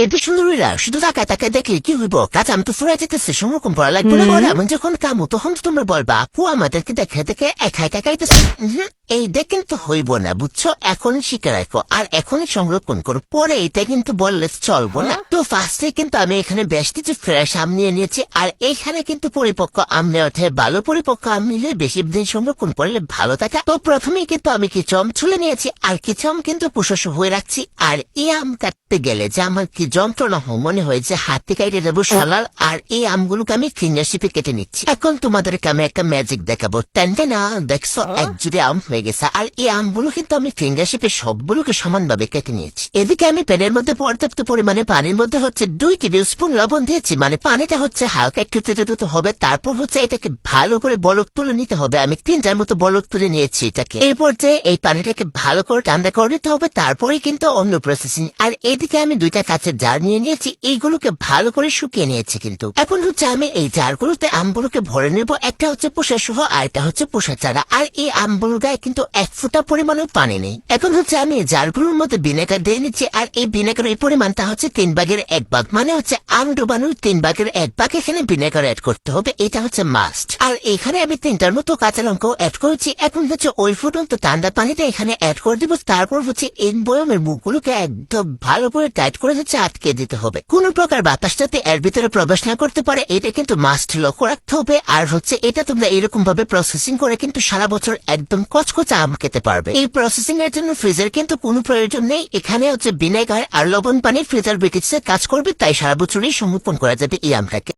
এতে সুন্দরীরা শুধু তাকায় তাকায় দেখলে কি হইব? কাজ আমি তো ফুরাই যেতেছে, সংরক্ষণ করা লাগবে না। বলে আমি যখন কামু তখন তো তোমরা বলবা আপু আমাদেরকে দেখে দেখে একাই তাকাইতেছে। এই দেখেন তো হইব না, বুঝছো? এখনই শিখে রাখো আর এখনই সংরক্ষণ করো, পরে এটা কিন্তু বললে চলবো না। তো ফার্স্টে কিন্তু আমি এখানে বেশ কিছু ফ্রেশ আম নিয়ে নিয়েছি, আর এইখানে কিন্তু পরিপক্ক আম নেওয়া থেকে ভালো পরিপক্ক আম নিলে বেশি দিন সংরক্ষণ করলে ভালো থাকে। তো প্রথমেই কিন্তু আমি কিছু আম ছুলে নিয়েছি আর কিছু আম কিন্তু পুষস হয়ে রাখছি। আর এই আম কাটতে গেলে যে আমার কি যন্ত্রণা মনে হয়েছে, হাতে কাটে দেবো শালার। আর এই আমগুলোকে আমি ফিঙ্গারশিপে কেটে নিচ্ছি। এখন তোমাদেরকে আমি একটা ম্যাজিক দেখাবো। টেনটে না দেখছো, এক জুড়ে আম হয়ে গেছে। আর এই আমগুলো কিন্তু আমি ফিঙ্গারশিপে সবগুলোকে সমানভাবে কেটে নিয়েছি। এদিকে আমি প্যানের মধ্যে পর্যাপ্ত পরিমাণে পানির মধ্যে হচ্ছে 2 টেবিল স্পুন লবণ দিয়েছি। মানে পানিটা হচ্ছে হালকা একটু তেতো হবে। তারপর হচ্ছে এটাকে ভালো করে বলক তুলে নিতে হবে। আমি 3-4 মতো বলক তুলে নিয়েছি এটাকে। এরপর যে এই পানিটাকে ভালো করে ঠান্ডা করে নিতে হবে, তারপরে কিন্তু অন্য প্রসেসিং। আর এদিকে আমি 2টা কাঁচের জার নিয়ে নিয়েছি, এইগুলোকে ভালো করে শুকিয়ে নিয়েছি। কিন্তু এখন হচ্ছে আমি এই জারগুলোতে আমগুলোকে ভরে নেব। একটা হচ্ছে পোষা সহ আর একটা হচ্ছে পোষা চারা। আর এই আমগুলোর গায়ে কিন্তু 1 ফোঁটা পরিমাণও পানি নেই। এখন হচ্ছে আমি জারগুলোর মধ্যে ভিনেগার দিয়ে নিচ্ছি, আর এই ভিনেগারের পরিমাণটা হচ্ছে 3/1 মানে হচ্ছে আম ডোবানোর 3/1 এখানে ভিনেগার অ্যাড করতে হবে। এটা হচ্ছে মাস্ট। আর এখানে আমি 3টার মতো কাঁচা লঙ্কাও অ্যাড করেছি। এখন হচ্ছে ওই ফুটন্ত ঠান্ডা পানিটা এখানে অ্যাড করে দিব। তারপর হচ্ছে এই বয়মের মুখগুলোকে একদম ভালো করে টাইট করে হচ্ছে আটকে দিতে হবে। কোন প্রকার বাতাস যাতে এর ভিতরে প্রবেশ না করতে পারে, এটা কিন্তু মাস্ট লক্ষ্য রাখতে হবে। আর হচ্ছে এটা তোমরা এরকম ভাবে প্রসেসিং করে কিন্তু সারা বছর একদম কচকচা আম খেতে পারবে। এই প্রসেসিং এর জন্য ফ্রিজের কিন্তু কোনো প্রয়োজন নেই। এখানে হচ্ছে ভিনেগার আর লবণ পানি ফ্রিজার ব্রিটিশে কাজ করবে, তাই সারা বছরই সংরক্ষণ করা যাবে এই আমটাকে।